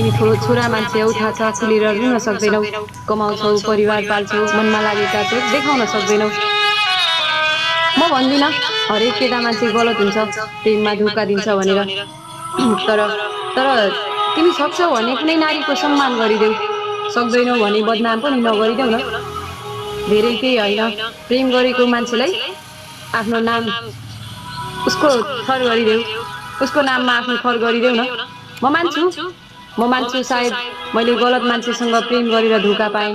तिमी छोरा मान्छे हौ, थाहा छ, खुलेर रुन सक्दैनौ, कमाउँछौ, परिवार पाल्छौ, मनमा लागेका चोट देखाउन सक्दैनौ। म भन्दिनँ हरेक केटा मान्छे गलत हुन्छ, प्रेममा धोका दिन्छ भनेर। तर तर तिमी सक्छौ भने कुनै नारीको सम्मान गरिदेऊ, सक्दैनौ भने बदनाम पनि नगरिदेऊ न। धेरै केही होइन, प्रेम गरेको मान्छेलाई आफ्नो नाम उसको थर गरिदेऊ, उसको नाममा आफ्नो थर गरिदेऊ न। म मान्छु सायद मैले गलत मान्छेसँग प्रेम गरेर धोका पाएँ,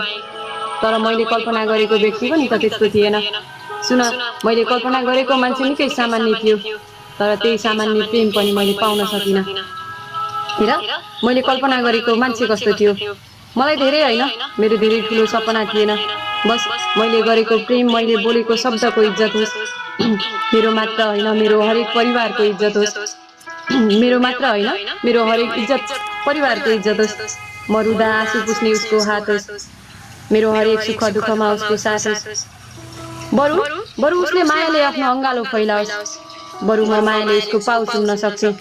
तर मैले कल्पना गरेको व्यक्ति पनि त त्यस्तो थिएन। सुन, मैले कल्पना गरेको मान्छे निकै सामान्य थियो, तर त्यही सामान्य प्रेम पनि मैले पाउन सकिनँ। हेर, मैले कल्पना गरेको मान्छे कस्तो थियो। मलाई धेरै होइन, मेरो धेरै ठुलो सपना थिएन। बस मैले गरेको प्रेम, मैले बोलेको शब्दको इज्जत होस्। मेरो मात्र होइन, मेरो हरेक परिवारको इज्जत होस्। मेरो मात्र होइन, मेरो हरेक परिवारको इज्जत होस्। म रुँदा आँसु पुस्ने उसको हात होस्, मेरो हरेक सुख दुःखमा उसको साथ होस्। बरु बरु उसले मायाले आफ्नो अङ्गालो फैलाओस्, बरु म मायाले उसको पाउ चुम्न सक्थेँ।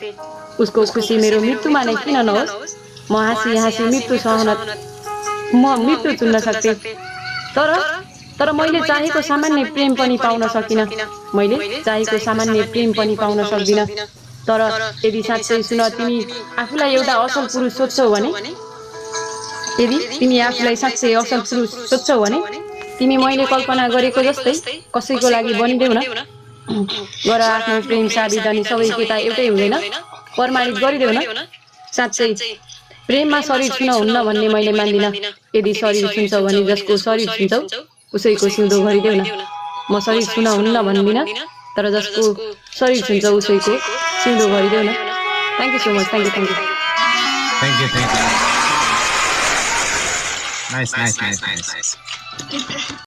उसको खुसी मेरो मृत्युमा नै किन नहोस्। म हाँसी हाँसी मृत्यु चुन्न सक्थेँ। तर मैले चाहेको सामान्य प्रेम पनि पाउन सकिनँ। मैले चाहेको सामान्य प्रेम पनि पाउन सक्दिनँ। तर यदि साँच्चै सुन, तिमी आफूलाई एउटा असल पुरुष सोध्छौ भने, यदि तिमी आफूलाई साँच्चै असल पुरुष सोध्छौ भने, तिमी मैले कल्पना गरेको जस्तै कसैको लागि बनिदेऊ न। गर आफ्नो प्रेम साबित, अनि सबै केटा एउटै हुँदैन प्रमाणित गरिदेऊ न। साँच्चै प्रेममा शरीर छुन हुन्न भन्ने मैले मान्दिनँ। यदि शरीर छुन्छौ भने जसको शरीर छुन्छौ उसैको सिउँदो भरिदेऊ न। म शरीर छुन हुन्न भन्दिनँ, तर जसको शरीर छुन्छौ उसैको सिउँदो भरिदेऊ न। Thank you so much, thank you. Thank you, thank you. Nice, nice, nice, nice.